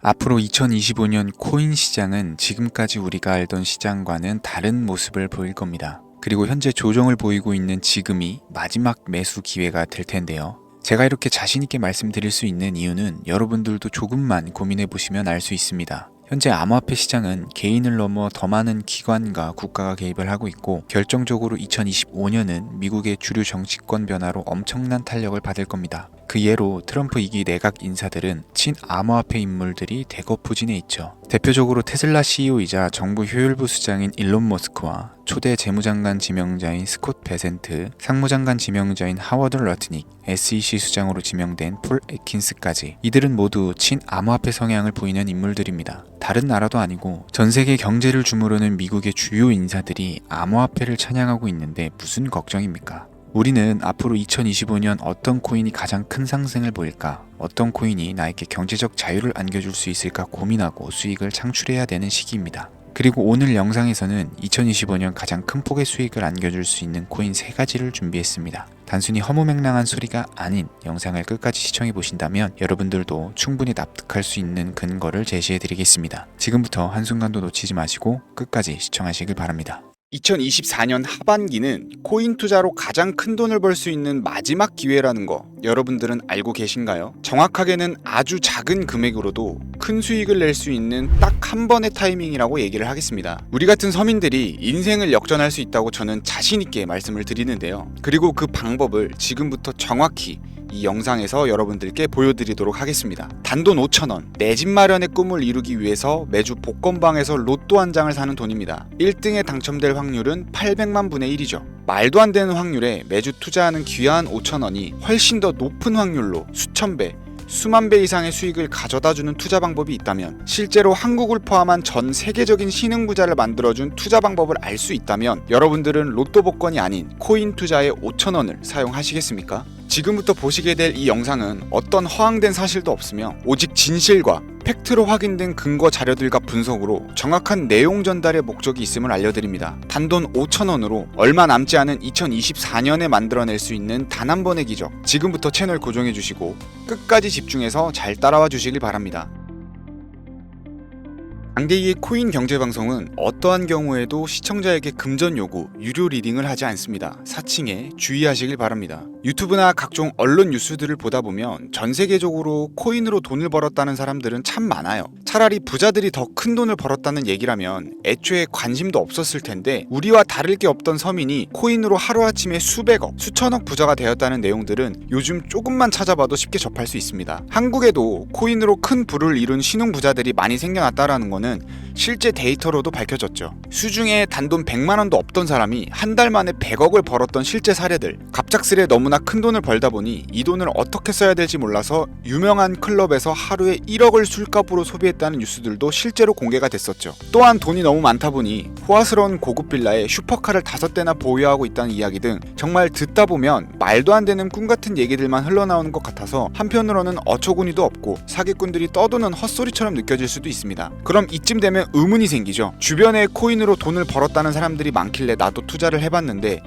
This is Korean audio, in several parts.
앞으로 2025년 코인 시장은 지금까지 우리가 알던 시장과는 다른 모습을 보일 겁니다. 그리고 현재 조정을 보이고 있는 지금이 마지막 매수 기회가 될 텐데요. 제가 이렇게 자신있게 말씀드릴 수 있는 이유는 여러분들도 조금만 고민해 보시면 알 수 있습니다. 현재 암호화폐 시장은 개인을 넘어 더 많은 기관과 국가가 개입을 하고 있고, 결정적으로 2025년은 미국의 주류 정치권 변화로 엄청난 탄력을 받을 겁니다. 그 예로 트럼프 2기 내각 인사들은 친암호화폐 인물들이 대거 포진해 있죠. 대표적으로 테슬라 CEO이자 정부 효율부 수장인 일론 머스크와 초대 재무장관 지명자인 스콧 베센트, 상무장관 지명자인 하워드 러트닉, SEC 수장으로 지명된 폴 애킨스까지, 이들은 모두 친암호화폐 성향을 보이는 인물들입니다. 다른 나라도 아니고 전 세계 경제를 주무르는 미국의 주요 인사들이 암호화폐를 찬양하고 있는데 무슨 걱정입니까? 우리는 앞으로 2025년 어떤 코인이 가장 큰 상승을 보일까? 어떤 코인이 나에게 경제적 자유를 안겨줄 수 있을까 고민하고 수익을 창출해야 되는 시기입니다. 그리고 오늘 영상에서는 2025년 가장 큰 폭의 수익을 안겨줄 수 있는 코인 3가지를 준비했습니다. 단순히 허무맹랑한 소리가 아닌 영상을 끝까지 시청해 보신다면 여러분들도 충분히 납득할 수 있는 근거를 제시해 드리겠습니다. 지금부터 한순간도 놓치지 마시고 끝까지 시청하시길 바랍니다. 2024년 하반기는 코인 투자로 가장 큰 돈을 벌 수 있는 마지막 기회라는 거 여러분들은 알고 계신가요? 정확하게는 아주 작은 금액으로도 큰 수익을 낼 수 있는 딱 한 번의 타이밍이라고 얘기를 하겠습니다. 우리 같은 서민들이 인생을 역전할 수 있다고 저는 자신 있게 말씀을 드리는데요. 그리고 그 방법을 지금부터 정확히 이 영상에서 여러분들께 보여드리도록 하겠습니다. 단돈 5,000원, 내 집 마련의 꿈을 이루기 위해서 매주 복권방에서 로또 한 장을 사는 돈입니다. 1등에 당첨될 확률은 800만 분의 1이죠. 말도 안 되는 확률에 매주 투자하는 귀한 5,000원이 훨씬 더 높은 확률로 수천 배, 수만 배 이상의 수익을 가져다주는 투자 방법이 있다면, 실제로 한국을 포함한 전 세계적인 신흥부자를 만들어준 투자 방법을 알 수 있다면 여러분들은 로또 복권이 아닌 코인 투자에 5,000원을 사용하시겠습니까? 지금부터 보시게 될 이 영상은 어떤 허황된 사실도 없으며 오직 진실과 팩트로 확인된 근거 자료들과 분석으로 정확한 내용 전달의 목적이 있음을 알려드립니다. 단돈 5,000원으로 얼마 남지 않은 2024년에 만들어낼 수 있는 단 한 번의 기적. 지금부터 채널 고정해주시고 끝까지 집중해서 잘 따라와 주시길 바랍니다. 장대희의 코인 경제방송은 어떠한 경우에도 시청자에게 금전 요구, 유료 리딩을 하지 않습니다. 사칭에 주의하시길 바랍니다. 유튜브나 각종 언론 뉴스들을 보다 보면 전 세계적으로 코인으로 돈을 벌었다는 사람들은 참 많아요. 차라리 부자들이 더 큰 돈을 벌었다는 얘기라면 애초에 관심도 없었을 텐데, 우리와 다를 게 없던 서민이 코인으로 하루아침에 수백억, 수천억 부자가 되었다는 내용들은 요즘 조금만 찾아봐도 쉽게 접할 수 있습니다. 한국에도 코인으로 큰 부를 이룬 신흥부자들이 많이 생겨났다라는 거는 실제 데이터로도 밝혀졌죠. 수중에 단돈 100만원도 없던 사람이 한 달 만에 100억을 벌었던 실제 사례들. 갑작스레 너무나 큰 돈을 벌다 보니 이 돈을 어떻게 써야 될지 몰라서 유명한 클럽에서 하루에 1억을 술값으로 소비했다는 뉴스들도 실제로 공개가 됐었죠. 또한 돈이 너무 많다 보니 호화스러운 고급 빌라에 슈퍼카를 5대나 보유하고 있다는 이야기 등 정말 듣다 보면 말도 안 되는 꿈같은 얘기들만 흘러나오는 것 같아서 한편으로는 어처구니도 없고 사기꾼들이 떠도는 헛소리처럼 느껴질 수도 있습니다. 그럼 이쯤 되면 의문이 생기죠. 주변에 코인으로 돈을 벌었다는 사람들이 많길래 나도 투자를 해봤는데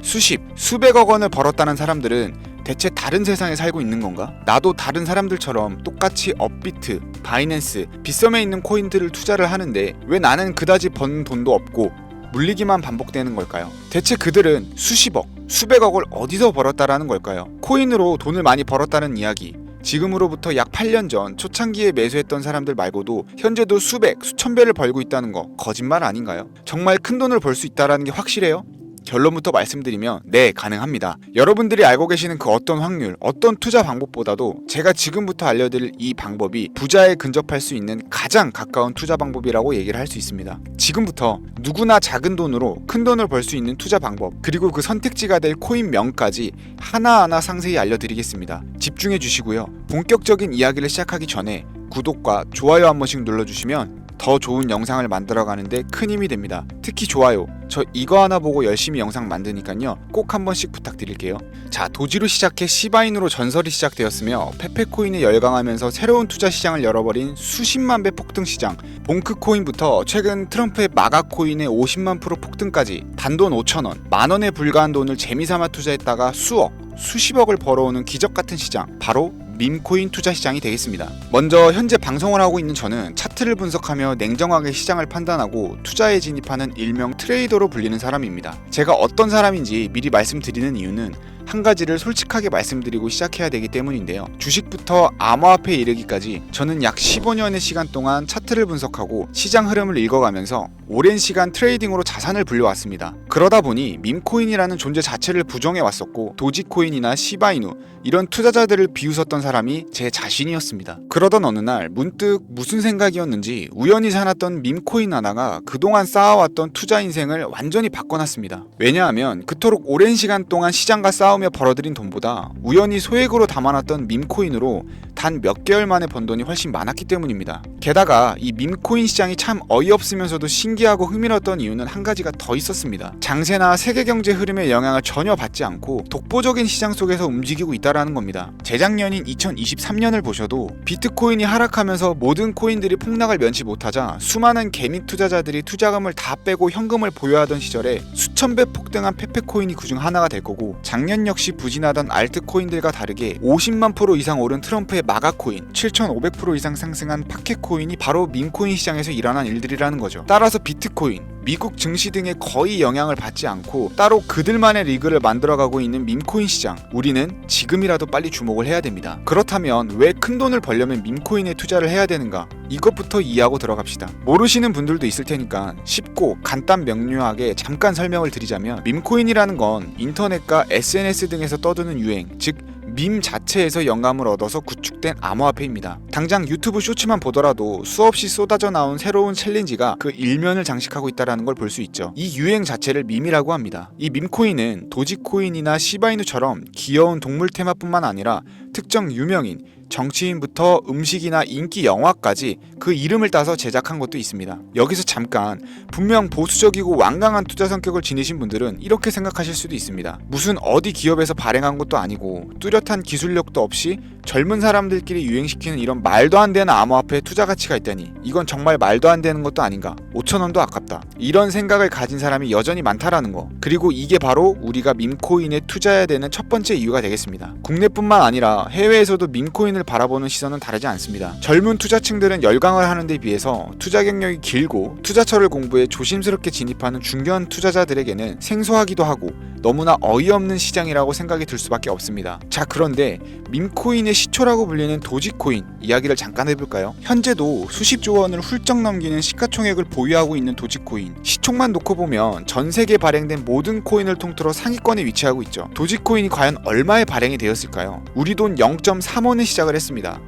수백억 원을 벌었다는 사람들은 대체 다른 세상에 살고 있는 건가? 나도 다른 사람들처럼 똑같이 업비트, 바이낸스, 빗썸에 있는 코인들을 투자를 하는데 왜 나는 그다지 번 돈도 없고 물리기만 반복되는 걸까요? 대체 그들은 수십억, 수백억을 어디서 벌었다라는 걸까요? 코인으로 돈을 많이 벌었다는 이야기, 지금으로부터 약 8년 전 초창기에 매수했던 사람들 말고도 현재도 수백, 수천 배를 벌고 있다는 거 거짓말 아닌가요? 정말 큰 돈을 벌 수 있다는 게 확실해요? 결론부터 말씀드리면 네, 가능합니다. 여러분들이 알고 계시는 그 어떤 확률, 어떤 투자 방법보다도 제가 지금부터 알려드릴 이 방법이 부자에 근접할 수 있는 가장 가까운 투자 방법이라고 얘기를 할 수 있습니다. 지금부터 누구나 작은 돈으로 큰 돈을 벌 수 있는 투자 방법, 그리고 그 선택지가 될 코인명까지 하나하나 상세히 알려드리겠습니다. 집중해 주시고요. 본격적인 이야기를 시작하기 전에 구독과 좋아요 한 번씩 눌러주시면 더 좋은 영상을 만들어가는데 큰 힘이 됩니다. 특히 좋아요, 저 이거 하나 보고 열심히 영상 만드니까요 꼭 한 번씩 부탁드릴게요. 자, 도지로 시작해 시바인으로 전설이 시작되었으며 페페코인에 열광하면서 새로운 투자 시장을 열어버린 수십만 배 폭등 시장, 봉크코인부터 최근 트럼프의 마가코인의 50만 프로 폭등까지 단돈 5,000원, 만원에 불과한 돈을 재미삼아 투자했다가 수억, 수십억을 벌어오는 기적같은 시장, 바로 밈코인 투자 시장이 되겠습니다. 먼저 현재 방송을 하고 있는 저는 차트를 분석하며 냉정하게 시장을 판단하고 투자에 진입하는 일명 트레이더로 불리는 사람입니다. 제가 어떤 사람인지 미리 말씀드리는 이유는 한 가지를 솔직하게 말씀드리고 시작해야 되기 때문인데요. 주식부터 암호화폐에 이르기까지 저는 약 15년의 시간 동안 차트를 분석하고 시장 흐름을 읽어가면서 오랜 시간 트레이딩으로 자산을 불려왔습니다. 그러다 보니 밈코인이라는 존재 자체를 부정해왔었고 도지코인이나 시바이누 이런 투자자들을 비웃었던 사람이 제 자신이었습니다. 그러던 어느 날 문득 무슨 생각이었는지 우연히 사놨던 밈코인 하나가 그동안 쌓아왔던 투자 인생을 완전히 바꿔놨습니다. 왜냐하면 그토록 오랜 시간 동안 시장과 싸우며 벌어들인 돈보다 우연히 소액으로 담아놨던 밈코인으로 단 몇 개월 만에 번 돈이 훨씬 많았기 때문입니다. 게다가 이 밈코인 시장이 참 어이없으면서도 신기하고 흥미로웠던 이유는 한 가지가 더 있었습니다. 장세나 세계 경제 흐름의 영향을 전혀 받지 않고 독보적인 시장 속에서 움직이고 있다라는 겁니다. 재작년인 2023년을 보셔도 비트코인이 하락하면서 모든 코인들이 폭락을 면치 못하자 수많은 개미 투자자들이 투자금을 다 빼고 현금을 보유하던 시절에 수천 배 폭등한 페페코인이 그중 하나가 될 거고, 작년 역시 부진하던 알트코인들과 다르게 50만 % 이상 오른 트럼프의 마가코인, 7,500% 이상 상승한 파켓코인이 바로 밈코인 시장에서 일어난 일들이라는 거죠. 따라서 비트코인, 미국 증시 등에 거의 영향을 받지 않고 따로 그들만의 리그를 만들어가고 있는 밈코인 시장, 우리는 지금이라도 빨리 주목을 해야 됩니다. 그렇다면 왜 큰돈을 벌려면 밈코인에 투자를 해야 되는가? 이것부터 이해하고 들어갑시다. 모르시는 분들도 있을 테니까 쉽고 간단 명료하게 잠깐 설명을 드리자면, 밈코인이라는 건 인터넷과 SNS 등에서 떠드는 유행, 즉 밈 자체에서 영감을 얻어서 구축된 암호화폐입니다. 당장 유튜브 쇼츠만 보더라도 수없이 쏟아져 나온 새로운 챌린지가 그 일면을 장식하고 있다는 걸 볼 수 있죠. 이 유행 자체를 밈이라고 합니다. 이 밈코인은 도지코인이나 시바이누처럼 귀여운 동물 테마뿐만 아니라 특정 유명인, 정치인부터 음식이나 인기 영화까지 그 이름을 따서 제작한 것도 있습니다. 여기서 잠깐, 분명 보수적이고 완강한 투자 성격을 지니신 분들은 이렇게 생각하실 수도 있습니다. 무슨 어디 기업에서 발행한 것도 아니고 뚜렷한 기술력도 없이 젊은 사람들끼리 유행시키는 이런 말도 안 되는 암호화폐에 투자 가치가 있다니, 이건 정말 말도 안 되는 것도 아닌가, 5,000원도 아깝다, 이런 생각을 가진 사람이 여전히 많다라는 거. 그리고 이게 바로 우리가 밈코인에 투자해야 되는 첫 번째 이유가 되겠습니다. 국내뿐만 아니라 해외에서도 밈코인을 바라보는 시선은 다르지 않습니다. 젊은 투자층들은 열광을 하는 데 비해서 투자 경력이 길고 투자처를 공부해 조심스럽게 진입하는 중견 투자자들에게는 생소하기도 하고 너무나 어이없는 시장이라고 생각이 들 수밖에 없습니다. 자, 그런데 밈코인의 시초라고 불리는 도지코인 이야기를 잠깐 해볼까요? 현재도 수십조 원을 훌쩍 넘기는 시가총액을 보유하고 있는 도지코인, 시총만 놓고 보면 전 세계에 발행된 모든 코인을 통틀어 상위권에 위치하고 있죠. 도지코인이 과연 얼마에 발행이 되었을까요? 우리 돈 0.3원에 시작을 했습니다.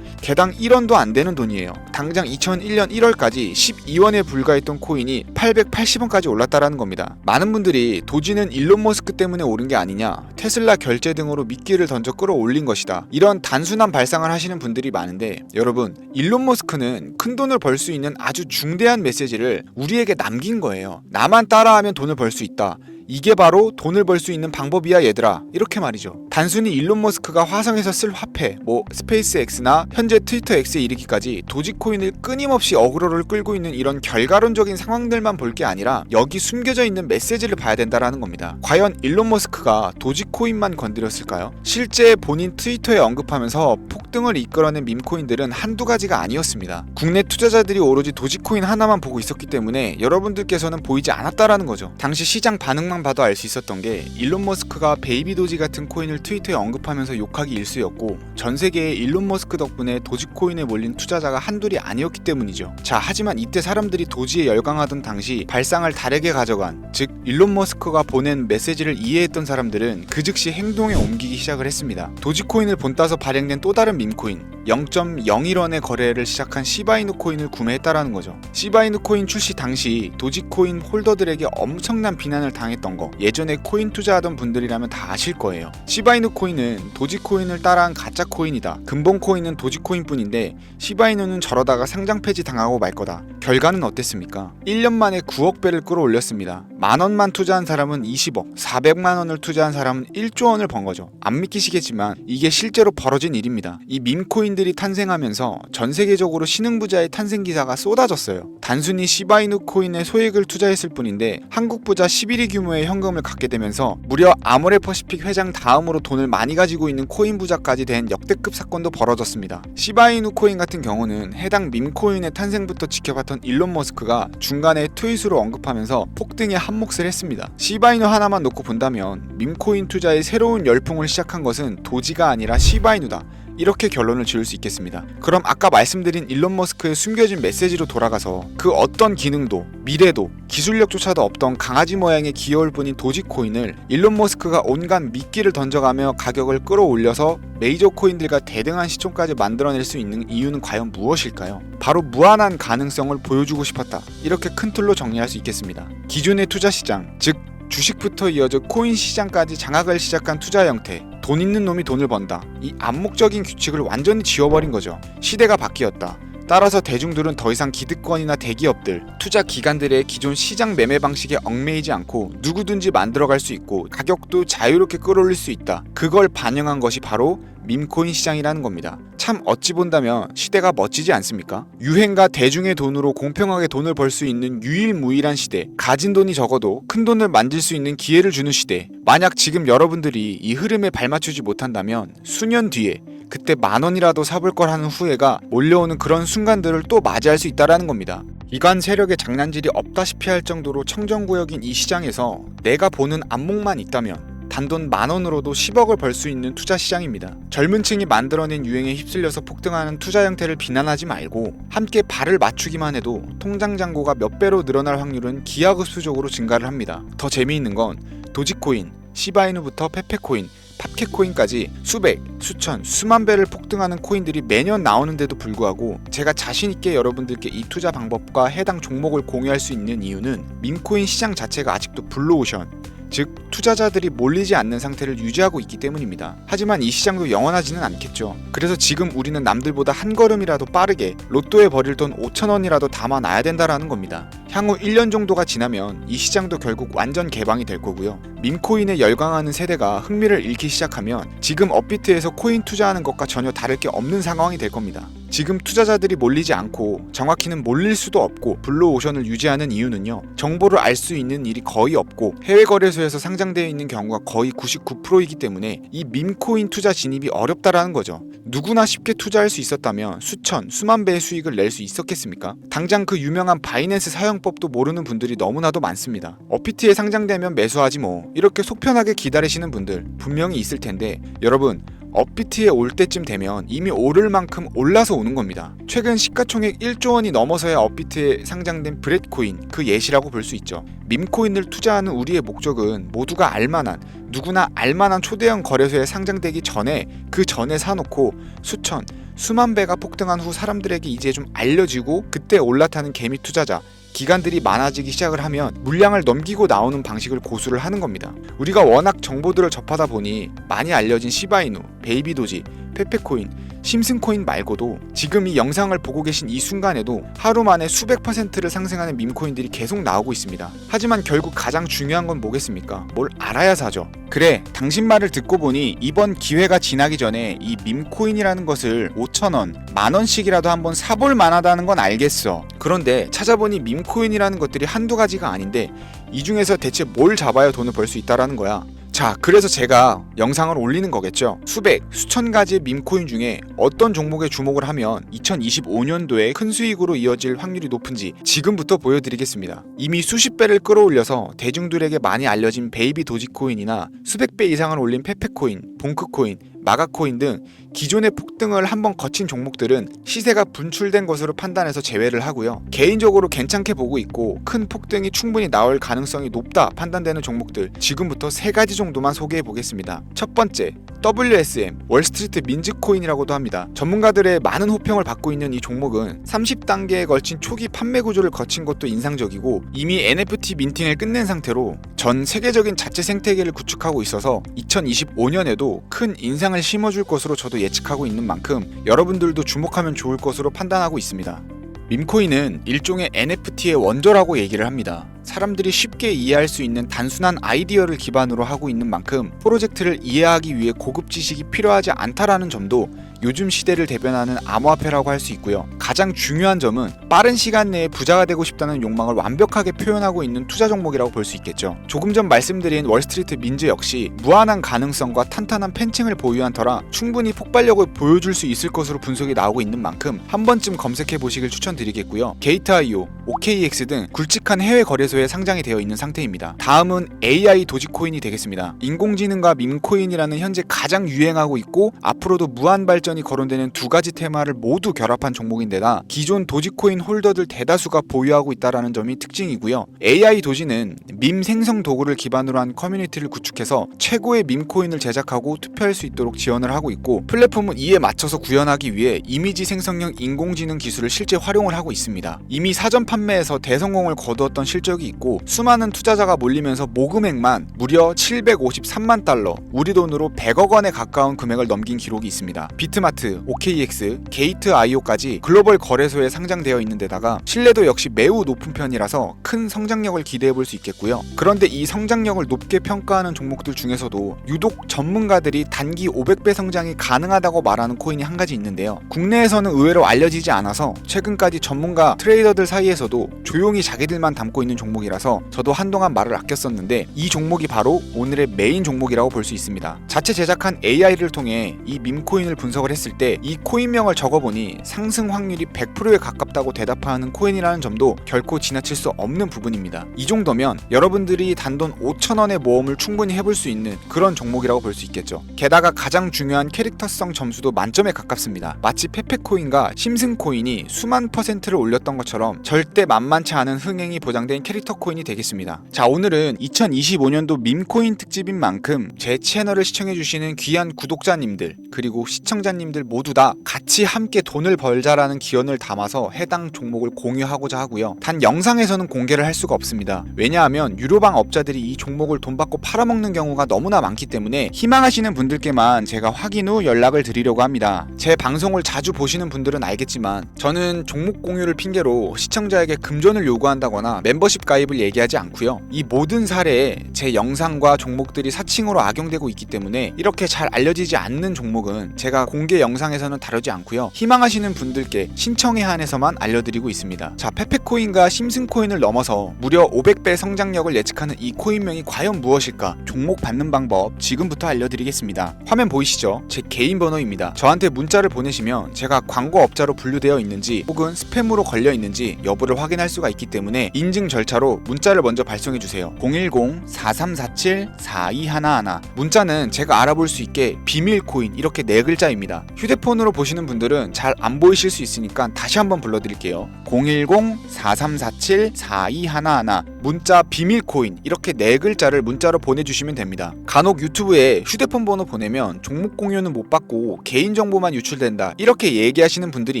개당 1원도 안 되는 돈이에요. 당장 2001년 1월까지 12원에 불과했던 코인이 880원까지 올랐다라는 겁니다. 많은 분들이 도지는 일론 머스크 때문에 오른 게 아니냐, 테슬라 결제 등으로 미끼를 던져 끌어올린 것이다, 이런 단순한 발상을 하시는 분들이 많은데, 여러분, 일론 머스크는 큰돈을 벌 수 있는 아주 중대한 메시지를 우리에게 남긴 거예요. 나만 따라하면 돈을 벌 수 있다, 이게 바로 돈을 벌 수 있는 방법이야 얘들아, 이렇게 말이죠. 단순히 일론 머스크가 화성에서 쓸 화폐, 스페이스 X나 현재 트위터 X에 이르기까지 도지코인을 끊임없이 어그로를 끌고 있는 이런 결과론적인 상황들만 볼 게 아니라 여기 숨겨져 있는 메시지를 봐야 된다라는 겁니다. 과연 일론 머스크가 도지코인만 건드렸을까요? 실제 본인 트위터에 언급하면서 폭등을 이끌어낸 밈코인들은 한두 가지가 아니었습니다. 국내 투자자들이 오로지 도지코인 하나만 보고 있었기 때문에 여러분들께서는 보이지 않았다라는 거죠. 당시 시장 반응만 봐도 알 수 있었던 게, 일론 머스크가 베이비 도지 같은 코인을 트위터에 언급하면서 욕하기 일쑤였고, 전 세계에 일론 머스크 덕분에 도지코인에 몰린 투자자가 한둘이 아니었기 때문이죠. 자, 하지만 이때 사람들이 도지에 열광하던 당시 발상을 다르게 가져간, 즉 일론 머스크가 보낸 메시지를 이해했던 사람들은 그 즉시 행동에 옮기기 시작을 했습니다. 도지코인을 본따서 발행된 또 다른 밈코인, 0.01원의 거래를 시작한 시바이누 코인을 구매했다라는 거죠. 시바이누 코인 출시 당시 도지코인 홀더들에게 엄청난 비난을 당했던 거, 예전에 코인 투자하던 분들이라면 다 아실 거예요. 시바이누 코인은 도지코인을 따라한 가짜 코인이다, 근본 코인은 도지코인 뿐인데 시바이누는 저러다가 상장 폐지 당하고 말 거다. 결과는 어땠습니까? 1년 만에 9억 배를 끌어올렸습니다. 만원만 투자한 사람은 20억, 400만원을 투자한 사람은 1조 원을 번 거죠. 안 믿기시겠지만 이게 실제로 벌어진 일입니다. 이 밈코인들이 탄생하면서 전 세계적으로 신흥부자의 탄생 기사가 쏟아졌어요. 단순히 시바이누 코인에 소액을 투자했을 뿐인데 한국 부자 11위 규모의 규모의 현금을 갖게 되면서 무려 아모레퍼시픽 회장 다음으로 돈을 많이 가지고 있는 코인 부자까지 된 역대급 사건도 벌어졌습니다. 시바이누 코인 같은 경우는 해당 밈코인의 탄생부터 지켜봤던 일론 머스크가 중간에 트윗으로 언급하면서 폭등에 한몫을 했습니다. 시바이누 하나만 놓고 본다면 밈코인 투자의 새로운 열풍을 시작한 것은 도지가 아니라 시바이누다, 이렇게 결론을 지을 수 있겠습니다. 그럼 아까 말씀드린 일론 머스크의 숨겨진 메시지로 돌아가서 그 어떤 기능도 미래도 기술력조차도 없던 강아지 모양의 귀여울 뿐인 도지코인을 일론 머스크가 온갖 미끼를 던져가며 가격을 끌어올려서 메이저 코인들과 대등한 시총까지 만들어낼 수 있는 이유는 과연 무엇일까요? 바로 무한한 가능성을 보여주고 싶었다, 이렇게 큰 틀로 정리할 수 있겠습니다. 기존의 투자 시장, 즉 주식부터 이어져 코인 시장까지 장악을 시작한 투자 형태, 돈 있는 놈이 돈을 번다, 이 암묵적인 규칙을 완전히 지워버린 거죠. 시대가 바뀌었다. 따라서 대중들은 더 이상 기득권이나 대기업들, 투자 기관들의 기존 시장 매매 방식에 얽매이지 않고 누구든지 만들어갈 수 있고 가격도 자유롭게 끌어올릴 수 있다. 그걸 반영한 것이 바로 밈코인 시장이라는 겁니다. 참 어찌 본다면 시대가 멋지지 않습니까? 유행과 대중의 돈으로 공평하게 돈을 벌 수 있는 유일무이한 시대, 가진 돈이 적어도 큰 돈을 만질 수 있는 기회를 주는 시대. 만약 지금 여러분들이 이 흐름에 발맞추지 못한다면 수년 뒤에 그때 10,000원이라도 사볼 걸 하는 후회가 몰려오는 그런 순간들을 또 맞이할 수 있다라는 겁니다. 이관 세력의 장난질이 없다시피 할 정도로 청정구역인 이 시장에서 내가 보는 안목만 있다면 단돈 10,000원으로도 10억을 벌 수 있는 투자 시장입니다. 젊은 층이 만들어낸 유행에 휩쓸려서 폭등하는 투자 형태를 비난하지 말고 함께 발을 맞추기만 해도 통장 잔고가 몇 배로 늘어날 확률은 기하급수적으로 증가를 합니다. 더 재미있는 건 도지코인, 시바이누부터 페페코인, 팝캣코인까지 수백, 수천, 수만 배를 폭등하는 코인들이 매년 나오는데도 불구하고 제가 자신있게 여러분들께 이 투자 방법과 해당 종목을 공유할 수 있는 이유는 밈코인 시장 자체가 아직도 블루오션, 즉 투자자들이 몰리지 않는 상태를 유지하고 있기 때문입니다. 하지만 이 시장도 영원하지는 않겠죠. 그래서 지금 우리는 남들보다 한 걸음이라도 빠르게 로또에 버릴 돈 5,000원이라도 담아놔야 된다라는 겁니다. 향후 1년 정도가 지나면 이 시장도 결국 완전 개방이 될 거고요. 밈코인에 열광하는 세대가 흥미를 잃기 시작하면 지금 업비트에서 코인 투자하는 것과 전혀 다를 게 없는 상황이 될 겁니다. 지금 투자자들이 몰리지 않고 정확히는 몰릴 수도 없고 블루오션을 유지하는 이유는요, 정보를 알 수 있는 일이 거의 없고 해외 거래소에서 상장되어 있는 경우가 거의 99%이기 때문에 이 밈코인 투자 진입이 어렵다라는 거죠. 누구나 쉽게 투자할 수 있었다면 수천, 수만 배의 수익을 낼 수 있었겠습니까? 당장 그 유명한 바이낸스 사용법도 모르는 분들이 너무나도 많습니다. 업비트에 상장되면 매수하지 뭐, 이렇게 속편하게 기다리시는 분들 분명히 있을 텐데, 여러분 업비트에 올 때쯤 되면 이미 오를 만큼 올라서 오는 겁니다. 최근 시가총액 1조 원이 넘어서야 업비트에 상장된 브렛코인, 그 예시라고 볼 수 있죠. 밈코인을 투자하는 우리의 목적은 모두가 알만한, 누구나 알만한 초대형 거래소에 상장되기 전에 그 전에 사놓고 수천, 수만 배가 폭등한 후 사람들에게 이제 좀 알려지고 그때 올라타는 개미 투자자, 기관들이 많아지기 시작을 하면 물량을 넘기고 나오는 방식을 고수를 하는 겁니다. 우리가 워낙 정보들을 접하다 보니 많이 알려진 시바이누, 베이비도지, 페페코인, 심슨코인 말고도 지금 이 영상을 보고 계신 이 순간에도 하루 만에 수백 %를 상승하는 밈코인들이 계속 나오고 있습니다. 하지만 결국 가장 중요한 건 뭐겠습니까? 뭘 알아야 사죠. 그래, 당신 말을 듣고 보니 이번 기회가 지나기 전에 이 밈코인이라는 것을 5,000원, 10,000원씩이라도 한번 사볼 만하다는 건 알겠어. 그런데 찾아보니 밈코인이라는 것들이 한두 가지가 아닌데 이 중에서 대체 뭘 잡아야 돈을 벌 수 있다라는 거야. 자, 그래서 제가 영상을 올리는 거겠죠. 수백, 수천 가지의 밈코인 중에 어떤 종목에 주목을 하면 2025년도에 큰 수익으로 이어질 확률이 높은지 지금부터 보여드리겠습니다. 이미 수십 배를 끌어올려서 대중들에게 많이 알려진 베이비 도지코인이나 수백 배 이상을 올린 페페코인, 봉크코인, 마가코인 등 기존의 폭등을 한번 거친 종목들은 시세가 분출된 것으로 판단해서 제외를 하고요. 개인적으로 괜찮게 보고 있고 큰 폭등이 충분히 나올 가능성이 높다 판단되는 종목들 지금부터 3가지 정도만 소개해 보겠습니다. 첫 번째, WSM, 월스트리트 민즈코인이라고도 합니다. 전문가들의 많은 호평을 받고 있는 이 종목은 30단계에 걸친 초기 판매 구조를 거친 것도 인상적이고 이미 NFT 민팅을 끝낸 상태로 전 세계적인 자체 생태계를 구축하고 있어서 2025년에도 큰 인상을 심어줄 것으로 저도 예측하고 있는 만큼 여러분들도 주목하면 좋을 것으로 판단하고 있습니다. 밈코인은 일종의 NFT의 원조라고 얘기를 합니다. 사람들이 쉽게 이해할 수 있는 단순한 아이디어를 기반으로 하고 있는 만큼 프로젝트를 이해하기 위해 고급 지식이 필요하지 않다라는 점도 요즘 시대를 대변하는 암호화폐라고 할 수 있고요. 가장 중요한 점은 빠른 시간 내에 부자가 되고 싶다는 욕망을 완벽하게 표현하고 있는 투자 종목이라고 볼 수 있겠죠. 조금 전 말씀드린 월스트리트 민즈 역시 무한한 가능성과 탄탄한 팬층을 보유한 터라 충분히 폭발력을 보여줄 수 있을 것으로 분석이 나오고 있는 만큼 한 번쯤 검색해 보시길 추천드리겠고요. 게이트.io, OKX 등 굵직한 해외 거래소에 상장이 되어 있는 상태입니다. 다음은 AI 도지코인이 되겠습니다. 인공지능과 밈코인이라는 현재 가장 유행하고 있고 앞으로도 무한 발전이 거론되는 두 가지 테마를 모두 결합한 종목인데다 기존 도지코인 홀더들 대다수가 보유하고 있다는 점이 특징이고요. AI 도지는 밈 생성 도구를 기반으로 한 커뮤니티를 구축해서 최고의 밈코인을 제작하고 투표할 수 있도록 지원을 하고 있고 플랫폼은 이에 맞춰서 구현하기 위해 이미지 생성형 인공지능 기술을 실제 활용을 하고 있습니다. 이미 사전 판매에서 대성공을 거두었던 실적이 있고 수많은 투자자가 몰리면서 모금액만 무려 753만 달러, 우리 돈으로 100억 원에 가까운 금액을 넘긴 기록이 있습니다. 비트마트, OKX, 게이트.io까지 글로벌 거래소에 상장되어 있는 데다가 신뢰도 역시 매우 높은 편이라서 큰 성장력을 기대해 볼 수 있겠고요. 그런데 이 성장력을 높게 평가하는 종목들 중에서도 유독 전문가들이 단기 500배 성장이 가능하다고 말하는 코인이 한 가지 있는데요. 국내에서는 의외로 알려지지 않아서 최근까지 전문가 트레이더들 사이에서도 조용히 자기들만 담고 있는 종목이라서 저도 한동안 말을 아꼈었는데 이 종목이 바로 오늘의 메인 종목이라고 볼 수 있습니다. 자체 제작한 AI를 통해 이 밈코인을 분석을 했을 때 이 코인명을 적어보니 상승 확률이 100%에 가깝다고 대답하는 코인이라는 점도 결코 지나칠 수 없는 부분입니다. 이 정도면 여러분들이 단돈 5,000원의 모험을 충분히 해볼 수 있는 그런 종목이라고 볼 수 있겠죠. 게다가 가장 중요한 캐릭터성 점수도 만점에 가깝습니다. 마치 페페코인과 심슨코인이 수만 %를 올렸던 것처럼 절대 만만치 않은 흥행이 보장된 캐릭터 코인이 되겠습니다. 자, 오늘은 2025년도 밈코인 특집인 만큼 제 채널을 시청해주시는 귀한 구독자님들 그리고 시청자님들 모두 다 같이 함께 돈을 벌자라는 기원을 담아서 해당 종목을 공유하고자 하고요. 단 영상에서는 공개를 할 수가 없습니다. 왜냐하면 유료방 업자들이 이 종목을 돈 받고 팔아먹는 경우가 너무나 많기 때문에 희망하시는 분들께만 제가 확인 후 연락을 드리려고 합니다. 제 방송을 자주 보시는 분들은 알겠지만 저는 종목 공유를 핑계로 시청자에게 금전을 요구한다거나 멤버십 가입을 얘기하지 않고요. 이 모든 사례에 제 영상과 종목들이 사칭으로 악용되고 있기 때문에 이렇게 잘 알려지지 않는 종목은 제가 공개 영상에서는 다루지 않고요. 희망하시는 분들께 신청에 한해서만 알려드리고 있습니다. 자, 페페코인과 심슨코인을 넘어서 무려 500배 성장력을 예측하는 이 코인명이 과연 무엇일까? 종목 받는 방법 지금부터 알려드리겠습니다. 화면 보이시죠? 제 개인 번호입니다. 저한테 문자를 보내시면 제가 광고업자로 분류되어 있는지 혹은 스팸으로 걸려 있는지 여부를 확인할 수가 있기 때문에 인증 절차로 문자를 먼저 발송해주세요. 010-4347-4211 문자는 제가 알아볼 수 있게 비밀코인 이렇게 4글자입니다. 휴대폰으로 보시는 분들은 잘 안 보이실 수 있으니까 다시 한번 불러드릴게요. 010-4347-4211 문자 비밀코인 이렇게 4글자를 문자로 보내주시면 됩니다. 간혹 유튜브에 휴대폰 번호 보내면 종목 공유는 못 받고 개인정보만 유출된다 이렇게 얘기하시는 분들이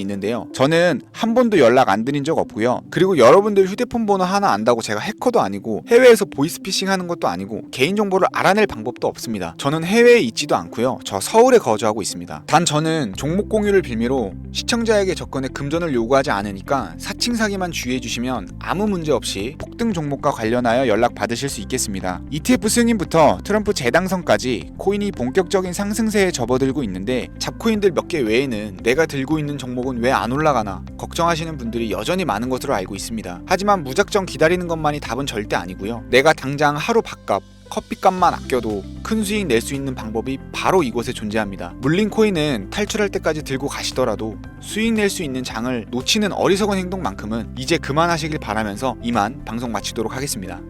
있는데요. 저는 한 번도 연락 안 드린 적 없고요. 그리고 여러분들 휴대폰 번호 하나 안다고 제가 해커도 아니고 해외에서 보이스피싱 하는 것도 아니고 개인정보를 알아낼 방법도 없습니다. 저는 해외에 있지도 않고요. 저 서울에 거주하고 있습니다. 단 저는 종목 공유를 빌미로 시청자에게 접근에 금전을 요구하지 않으니까 사칭 사기만 주의해 주시면 아무 문제 없이 폭등 종목과 관련하여 연락 받으실 수 있겠습니다. ETF 승인부터 트럼프 재당선까지 코인이 본격적인 상승세에 접어들고 있는데 잡코인들 몇 개 외에는 내가 들고 있는 종목은 왜 안 올라가나 걱정하시는 분들이 여전히 많은 것으로 알고 있습니다. 하지만 무작정 기다리는 것만이 답은 절대 아니고요. 내가 당장 하루 밥값 커피값만 아껴도 큰 수익 낼 수 있는 방법이 바로 이곳에 존재합니다. 물린 코인은 탈출할 때까지 들고 가시더라도 수익 낼 수 있는 장을 놓치는 어리석은 행동만큼은 이제 그만하시길 바라면서 이만 방송 마치도록 하겠습니다.